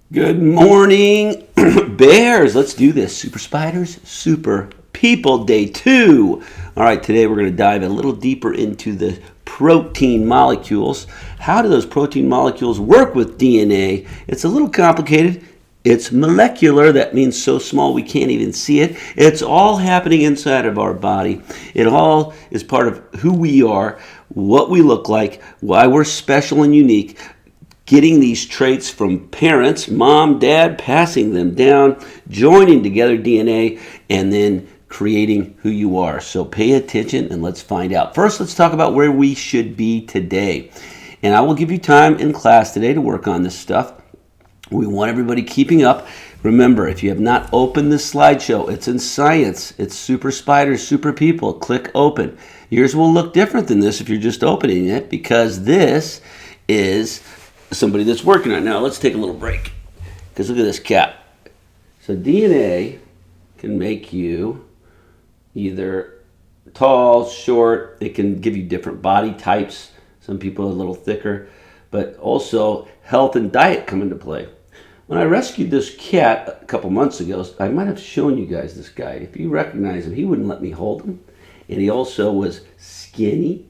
Good morning, bears. Let's do this. Super spiders, super people, day 2. All right, today we're going to dive a little deeper into the protein molecules. How do those protein molecules work with DNA? It's a little complicated. It's molecular. That means so small we can't even see it. It's all happening inside of our body. It all is part of who we are, what we look like, why we're special and unique. Getting these traits from parents, mom, dad, passing them down, joining together DNA, and then creating who you are. So pay attention and let's find out. First, let's talk about where we should be today. And I will give you time in class today to work on this stuff. We want everybody keeping up. Remember, if you have not opened this slideshow, it's in science. It's super spiders, super people. Click open. Yours will look different than this if you're just opening it, because this is somebody that's working on it. Now let's take a little break, because look at this cat. So DNA can make you either tall, short. It can give you different body types. Some people are a little thicker, but also health and diet come into play. When I rescued this cat a couple months ago, I might have shown you guys this guy. If you recognize him, he wouldn't let me hold him. And he also was skinny,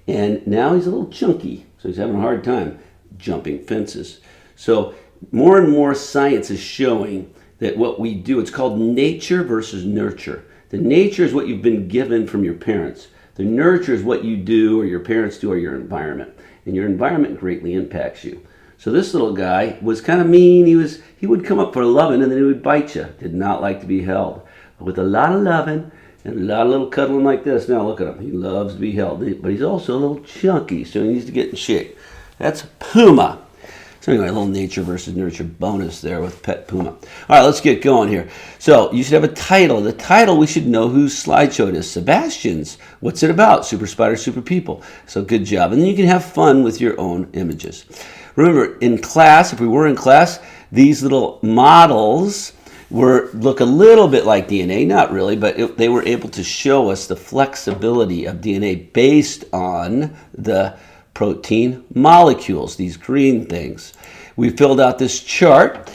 and now he's a little chunky, so he's having a hard time jumping fences. So more and more science is showing that what we do, it's called nature versus nurture. The nature is what you've been given from your parents. The nurture is what you do or your parents do or your environment. And your environment greatly impacts you. So this little guy was kind of mean. He would come up for loving and then he would bite you. Did not like to be held. But with a lot of loving and a lot of little cuddling like this. Now look at him. He loves to be held. But he's also a little chunky, so he needs to get in shape. That's Puma. So anyway, a little nature versus nurture bonus there with Pet Puma. All right, let's get going here. So you should have a title. The title, we should know whose slideshow it is. Sebastian's. What's it about? Super Spider, Super People. So good job. And then you can have fun with your own images. Remember, in class, if we were in class, these little models look a little bit like DNA. Not really, but they were able to show us the flexibility of DNA based on the protein molecules, these green things. We filled out this chart,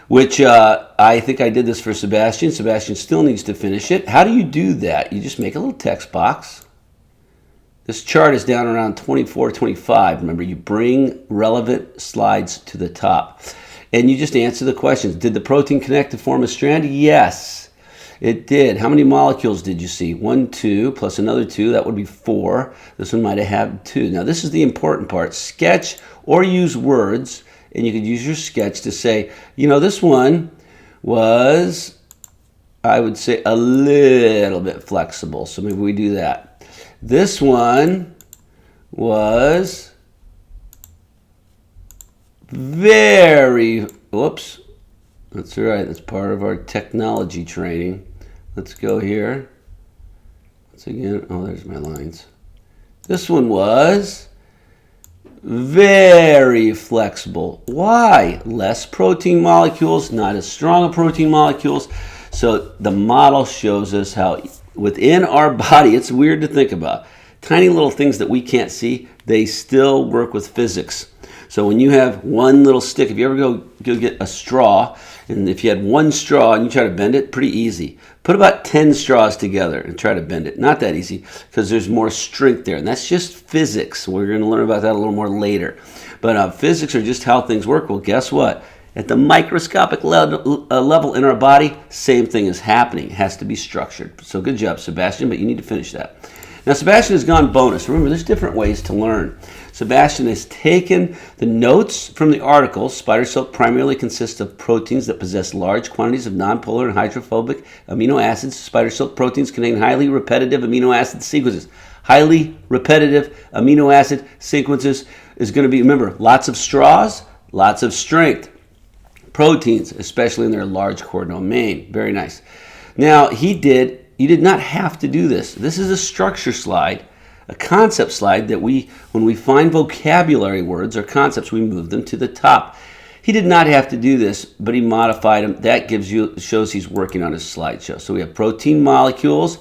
which I think I did this for Sebastian. Sebastian still needs to finish it. How do you do that? You just make a little text box. This chart is down around 24, 25. Remember, you bring relevant slides to the top. And you just answer the questions. Did the protein connect to form a strand? Yes, it did. How many molecules did you see? 1, 2, plus another 2. That would be 4. This one might have had 2. Now, this is the important part. Sketch or use words, and you could use your sketch to say, this one was, I would say, a little bit flexible. So maybe we do that. This one was whoops. That's all right. That's part of our technology training. Let's go here. Once again, there's my lines. This one was very flexible. Why? Less protein molecules, not as strong a protein molecules. So the model shows us how within our body, it's weird to think about. Tiny little things that we can't see, they still work with physics. So when you have one little stick, if you ever go get a straw, and if you had one straw and you try to bend it, pretty easy. Put about 10 straws together and try to bend it. Not that easy, because there's more strength there. And that's just physics. We're going to learn about that a little more later. But physics are just how things work. Well, guess what? At the microscopic level in our body, same thing is happening. It has to be structured. So good job, Sebastian, but you need to finish that. Now, Sebastian has gone bonus. Remember, there's different ways to learn. Sebastian has taken the notes from the article. Spider silk primarily consists of proteins that possess large quantities of nonpolar and hydrophobic amino acids. Spider silk proteins contain highly repetitive amino acid sequences. Highly repetitive amino acid sequences is going to be, remember, lots of straws, lots of strength. Proteins, especially in their large core domain. Very nice. Now, you did not have to do this. This is a structure slide, a concept slide that when we find vocabulary words or concepts, we move them to the top. He did not have to do this, but he modified them. That shows he's working on his slideshow. So we have protein molecules.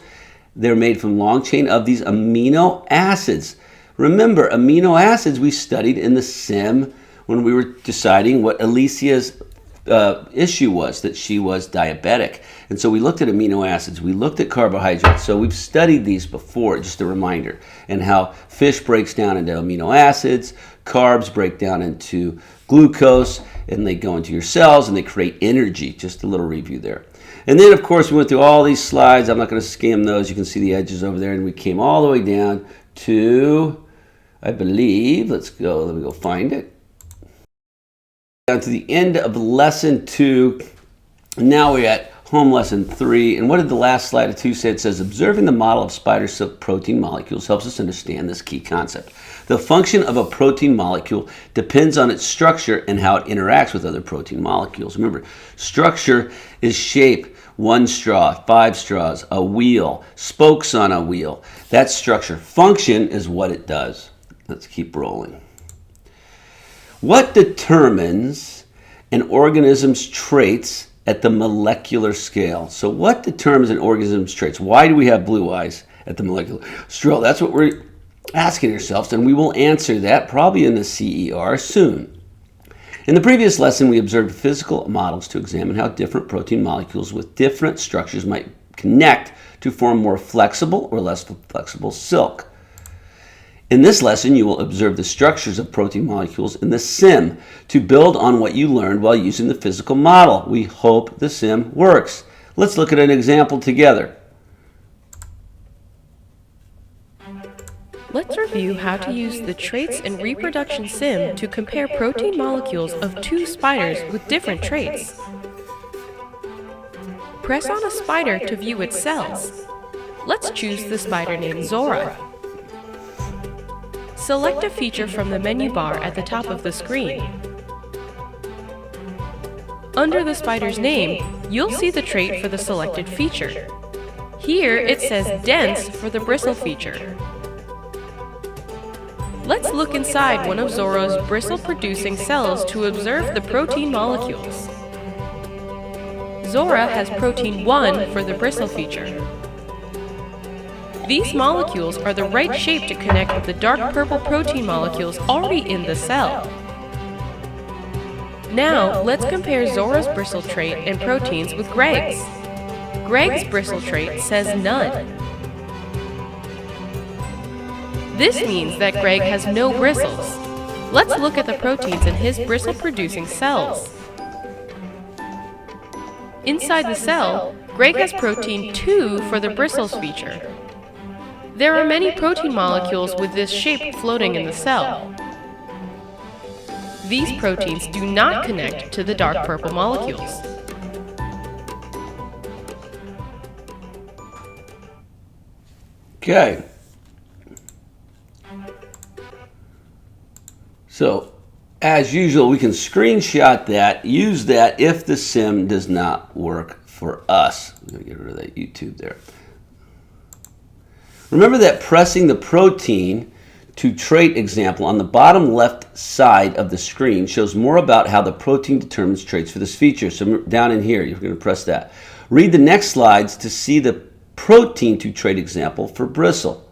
They're made from long chain of these amino acids. Remember, amino acids we studied in the sim when we were deciding what Alicia's issue was that she was diabetic. And so we looked at amino acids, we looked at carbohydrates. So we've studied these before, just a reminder, and how fish breaks down into amino acids, carbs break down into glucose, and they go into your cells and they create energy. Just a little review there. And then, of course, we went through all these slides. I'm not going to skim those. You can see the edges over there. And we came all the way down to, I believe, let me go find it. Down to the end of lesson 2. Now we're at home lesson 3. And what did the last slide of 2 say? It says, observing the model of spider silk protein molecules helps us understand this key concept. The function of a protein molecule depends on its structure and how it interacts with other protein molecules. Remember, structure is shape, 1 straw, 5 straws, a wheel, spokes on a wheel. That's structure. Function is what it does. Let's keep rolling. What determines an organism's traits at the molecular scale? So what determines an organism's traits? Why do we have blue eyes at the molecular scale? That's what we're asking ourselves, and we will answer that probably in the CER soon. In the previous lesson, we observed physical models to examine how different protein molecules with different structures might connect to form more flexible or less flexible silk. In this lesson, you will observe the structures of protein molecules in the sim to build on what you learned while using the physical model. We hope the sim works. Let's look at an example together. Let's review how to use the Traits and Reproduction Sim to compare protein molecules of 2 spiders with different traits. Press on a spider to view its cells. Let's choose the spider named Zora. Select a feature from the menu bar at the top of the screen. Under the spider's name, you'll see the trait for the selected feature. Here it says dense for the bristle feature. Let's look inside one of Zora's bristle-producing cells to observe the protein molecules. Zora has protein 1 for the bristle feature. These molecules are the right shape to connect with the dark purple protein molecules already in the cell. Now, let's compare Zora's bristle trait and proteins with Greg's. Greg's bristle trait says none. This means that Greg has no bristles. Let's look at the proteins in his bristle-producing cells. Inside the cell, Greg has protein 2 for the bristles feature. There are many protein molecules with this shape floating in the cell. These proteins do not connect to the dark purple molecules. Okay. So, as usual, we can screenshot that, use that if the sim does not work for us. I'm going to get rid of that YouTube there. Remember that pressing the protein to trait example on the bottom left side of the screen shows more about how the protein determines traits for this feature. So down in here, you're going to press that. Read the next slides to see the protein to trait example for bristle.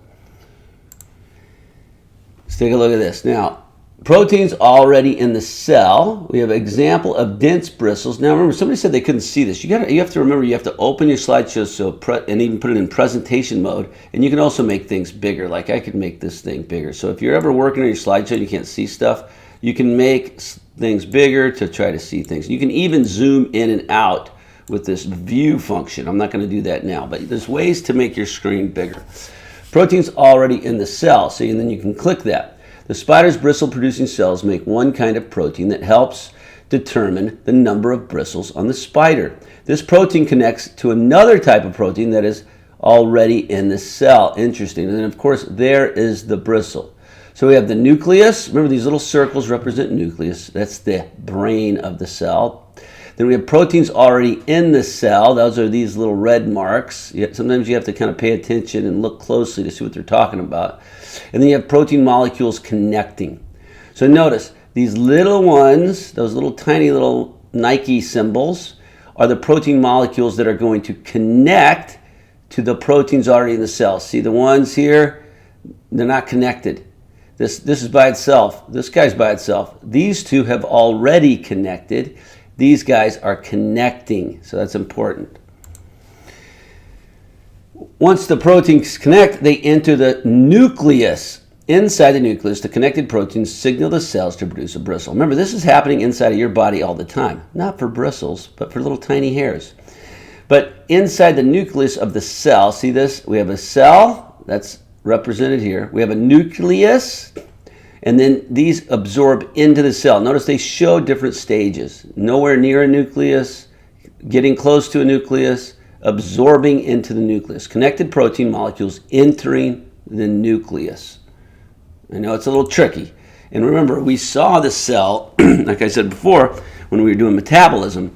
Let's take a look at this. Now, protein's already in the cell. We have an example of dense bristles. Now remember, somebody said they couldn't see this. You have to remember, you have to open your slideshow and even put it in presentation mode. And you can also make things bigger. Like I could make this thing bigger. So if you're ever working on your slideshow and you can't see stuff, you can make things bigger to try to see things. You can even zoom in and out with this view function. I'm not going to do that now, but there's ways to make your screen bigger. Protein's already in the cell, so and then you can click that. The spider's bristle-producing cells make one kind of protein that helps determine the number of bristles on the spider. This protein connects to another type of protein that is already in the cell. Interesting. And then, of course, there is the bristle. So we have the nucleus. Remember, these little circles represent nucleus. That's the brain of the cell. Then we have proteins already in the cell. Those are these little red marks. Sometimes you have to kind of pay attention and look closely to see what they're talking about. And then you have protein molecules connecting. So notice, these little ones, those little tiny little Nike symbols, are the protein molecules that are going to connect to the proteins already in the cell. See the ones here? They're not connected. This is by itself. This guy's by itself. These two have already connected. These guys are connecting, so that's important. Once the proteins connect, they enter the nucleus. Inside the nucleus, the connected proteins signal the cells to produce a bristle. Remember, this is happening inside of your body all the time. Not for bristles, but for little tiny hairs. But inside the nucleus of the cell, see this? We have a cell, that's represented here. We have a nucleus, and then these absorb into the cell. Notice they show different stages. Nowhere near a nucleus, getting close to a nucleus, absorbing into the nucleus. Connected protein molecules entering the nucleus. I know it's a little tricky. And remember, we saw the cell, like I said before, when we were doing metabolism,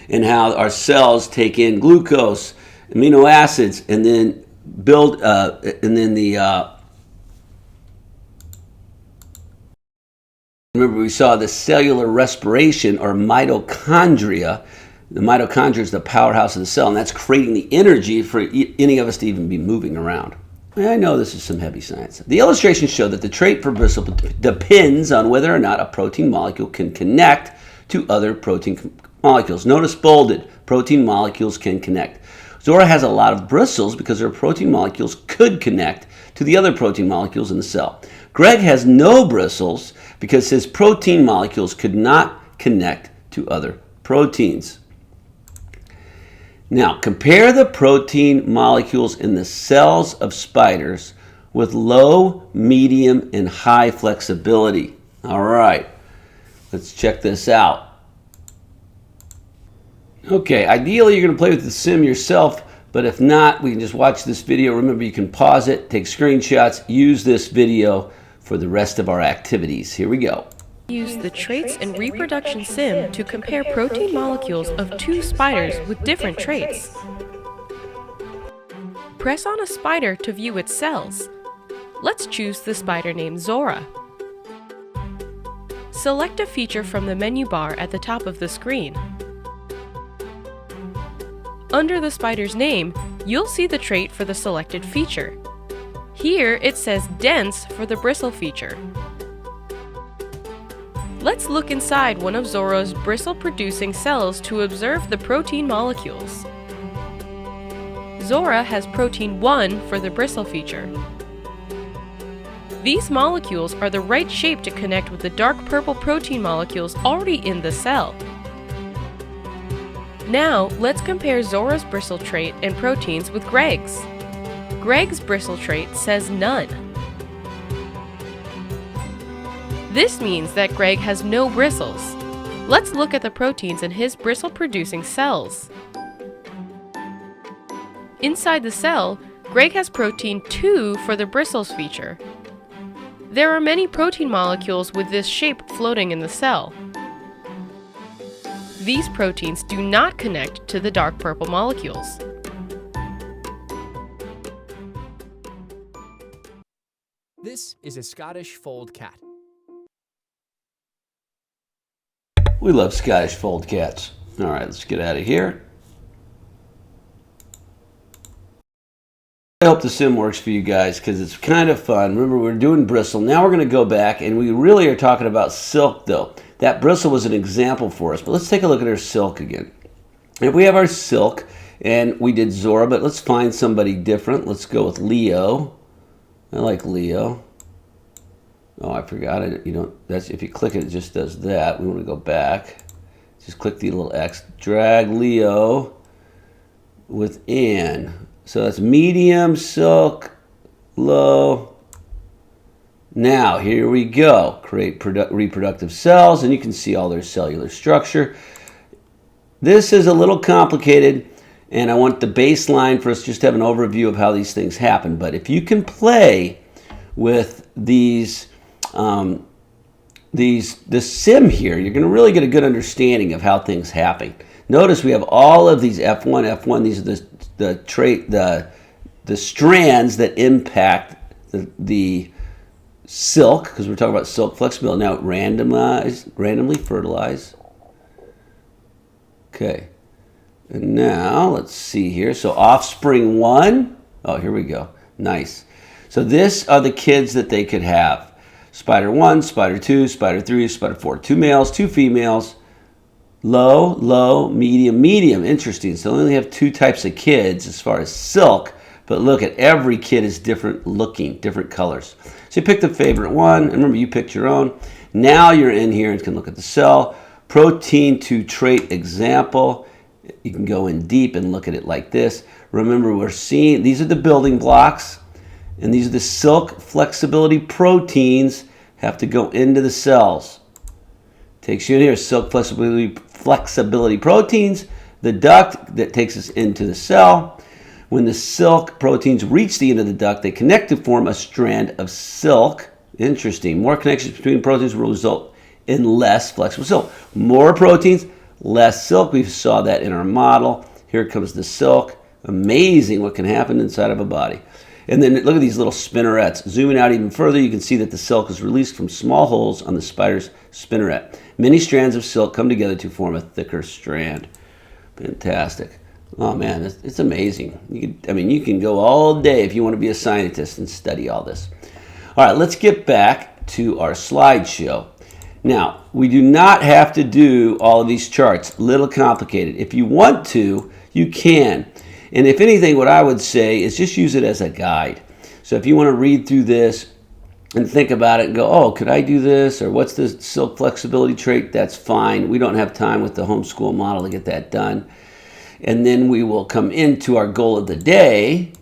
and how our cells take in glucose, amino acids, and then build, remember we saw the cellular respiration, or mitochondria. The mitochondria is the powerhouse of the cell, and that's creating the energy for any of us to even be moving around. I know this is some heavy science. The illustrations show that the trait for bristle depends on whether or not a protein molecule can connect to other protein molecules. Notice bolded, protein molecules can connect. Zora has a lot of bristles because her protein molecules could connect to the other protein molecules in the cell. Greg has no bristles because his protein molecules could not connect to other proteins. Now, compare the protein molecules in the cells of spiders with low, medium, and high flexibility. All right, let's check this out. Okay, ideally you're going to play with the sim yourself, but if not, we can just watch this video. Remember, you can pause it, take screenshots, use this video for the rest of our activities. Here we go. Use the Traits and Reproduction Sim to compare protein molecules of two spiders with different traits. Press on a spider to view its cells. Let's choose the spider named Zora. Select a feature from the menu bar at the top of the screen. Under the spider's name, you'll see the trait for the selected feature. Here it says dense for the bristle feature. Let's look inside one of Zora's bristle-producing cells to observe the protein molecules. Zora has protein 1 for the bristle feature. These molecules are the right shape to connect with the dark purple protein molecules already in the cell. Now, let's compare Zora's bristle trait and proteins with Greg's. Greg's bristle trait says none. This means that Greg has no bristles. Let's look at the proteins in his bristle-producing cells. Inside the cell, Greg has protein 2 for the bristles feature. There are many protein molecules with this shape floating in the cell. These proteins do not connect to the dark purple molecules. This is a Scottish fold cat. We love Scottish fold cats. All right, let's get out of here. I hope the sim works for you guys because it's kind of fun. Remember, we're doing bristle. Now we're going to go back, and we really are talking about silk, though. That bristle was an example for us, but let's take a look at our silk again. If we have our silk, and we did Zora, but let's find somebody different. Let's go with Leo. I like Leo. Oh, I forgot it. You don't. That's if you click it, it just does that. We want to go back. Just click the little X. Drag Leo within. So that's medium, silk, low. Now here we go. Create reproductive cells, and you can see all their cellular structure. This is a little complicated, and I want the baseline for us just to have an overview of how these things happen. But if you can play with these. This sim here, you're going to really get a good understanding of how things happen. Notice we have all of these F1. These are the strands that impact the silk, because we're talking about silk flexibility. Now randomly fertilize. Okay, and now let's see here. So offspring 1. Oh, here we go. Nice. So this are the kids that they could have. Spider 1, Spider 2, Spider 3, Spider 4. 2 males, 2 females. Low, low, medium, medium. Interesting. So they only have 2 types of kids as far as silk, but look at every kid is different looking, different colors. So you pick the favorite one, and remember you picked your own. Now you're in here and can look at the cell. Protein to trait example. You can go in deep and look at it like this. Remember, we're seeing, these are the building blocks, and these are the silk flexibility proteins have to go into the cells. Takes you in here, silk flexibility proteins, the duct that takes us into the cell. When the silk proteins reach the end of the duct, they connect to form a strand of silk. Interesting. More connections between proteins will result in less flexible silk. More proteins, less silk. We saw that in our model. Here comes the silk. Amazing what can happen inside of a body. And then look at these little spinnerets. Zooming out even further, you can see that the silk is released from small holes on the spider's spinneret. Many strands of silk come together to form a thicker strand. Fantastic. Oh man, it's amazing. You can go all day if you want to be a scientist and study all this. All right, let's get back to our slideshow. Now, we do not have to do all of these charts. A little complicated. If you want to, you can. And if anything, what I would say is just use it as a guide. So if you want to read through this and think about it and go, oh, could I do this? Or what's the silk flexibility trait? That's fine. We don't have time with the homeschool model to get that done. And then we will come into our goal of the day,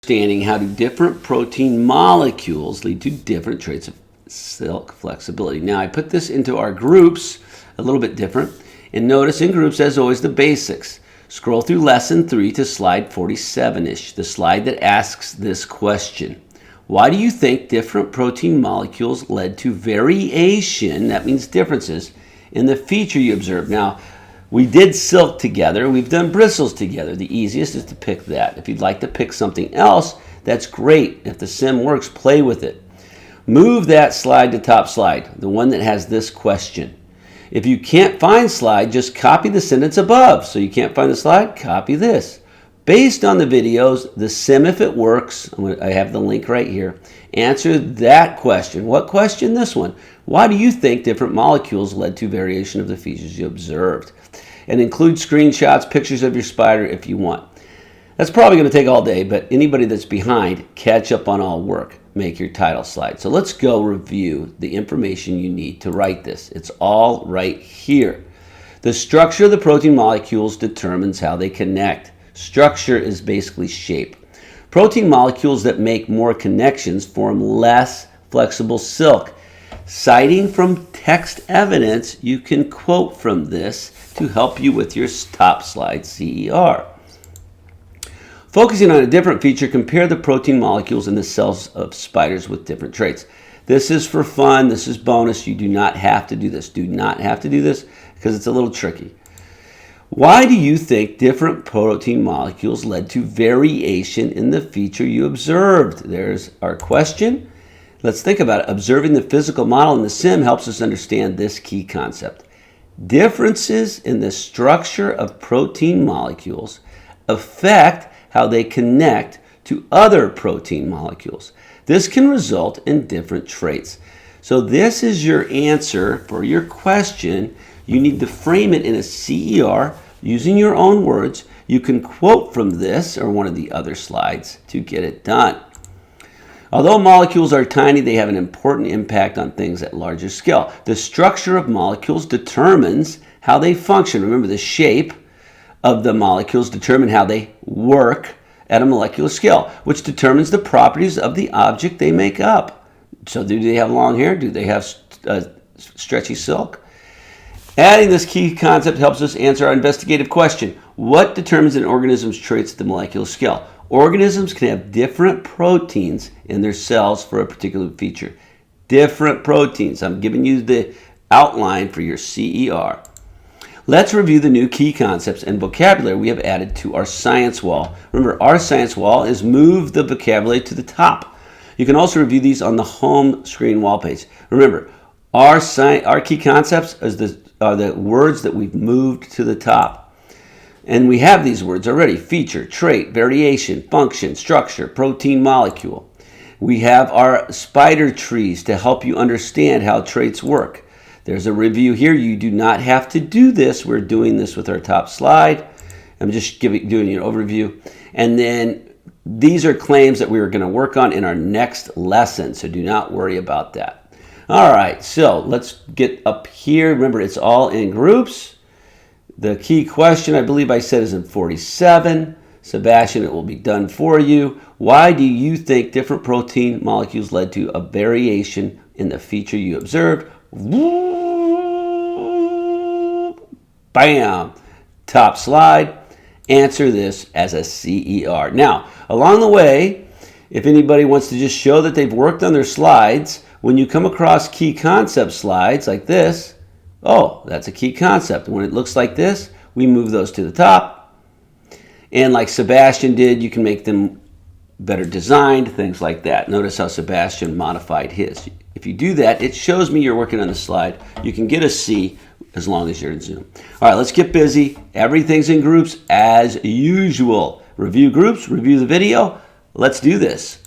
understanding how do different protein molecules lead to different traits of silk flexibility. Now, I put this into our groups a little bit different. And notice in groups, as always, the basics. Scroll through lesson 3 to slide 47-ish, the slide that asks this question. Why do you think different protein molecules led to variation, that means differences, in the feature you observed? Now, we did silk together. We've done bristles together. The easiest is to pick that. If you'd like to pick something else, that's great. If the sim works, play with it. Move that slide to top slide, the one that has this question. If you can't find slide, just copy the sentence above. So you can't find the slide, copy this. Based on the videos, the sim, if it works, I have the link right here, answer that question. What question? This one. Why do you think different molecules led to variation of the features you observed? And include screenshots, pictures of your spider if you want. That's probably going to take all day, but anybody that's behind, catch up on all work. Make your title slide. So let's go review the information you need to write this. It's all right here. The structure of the protein molecules determines how they connect. Structure is basically shape. Protein molecules that make more connections form less flexible silk. Citing from text evidence, you can quote from this to help you with your top slide CER. Focusing on a different feature, compare the protein molecules in the cells of spiders with different traits. This is for fun. This is bonus. You do not have to do this. Do not have to do this because it's a little tricky. Why do you think different protein molecules led to variation in the feature you observed? There's our question. Let's think about it. Observing the physical model in the sim helps us understand this key concept. Differences in the structure of protein molecules affect how they connect to other protein molecules. This can result in different traits. So this is your answer for your question. You need to frame it in a CER using your own words. You can quote from this or one of the other slides to get it done. Although molecules are tiny, they have an important impact on things at larger scale. The structure of molecules determines how they function. Remember, the shape of the molecules determine how they work at a molecular scale, which determines the properties of the object they make up. So do they have long hair? Do they have stretchy silk? Adding this key concept helps us answer our investigative question. What determines an organism's traits at the molecular scale? Organisms can have different proteins in their cells for a particular feature. Different proteins. I'm giving you the outline for your CER. Let's review the new key concepts and vocabulary we have added to our science wall. Remember, our science wall is move the vocabulary to the top. You can also review these on the home screen wall page. Remember, our key concepts are the words that we've moved to the top. And we have these words already: feature, trait, variation, function, structure, protein molecule. We have our spider trees to help you understand how traits work. There's a review here. You do not have to do this. We're doing this with our top slide. I'm just doing an overview. And then these are claims that we are going to work on in our next lesson, so do not worry about that. All right, so let's get up here. Remember, it's all in groups. The key question, I believe I said, is in 47. Sebastian, it will be done for you. Why do you think different protein molecules led to a variation in the feature you observed? Bam! Top slide. Answer this as a CER. Now, along the way, if anybody wants to just show that they've worked on their slides, when you come across key concept slides like this, oh, that's a key concept. When it looks like this, we move those to the top. And like Sebastian did, you can make them better designed, things like that. Notice how Sebastian modified his. If you do that, it shows me you're working on the slide. You can get a C as long as you're in Zoom. All right, let's get busy. Everything's in groups as usual. Review groups, review the video. Let's do this.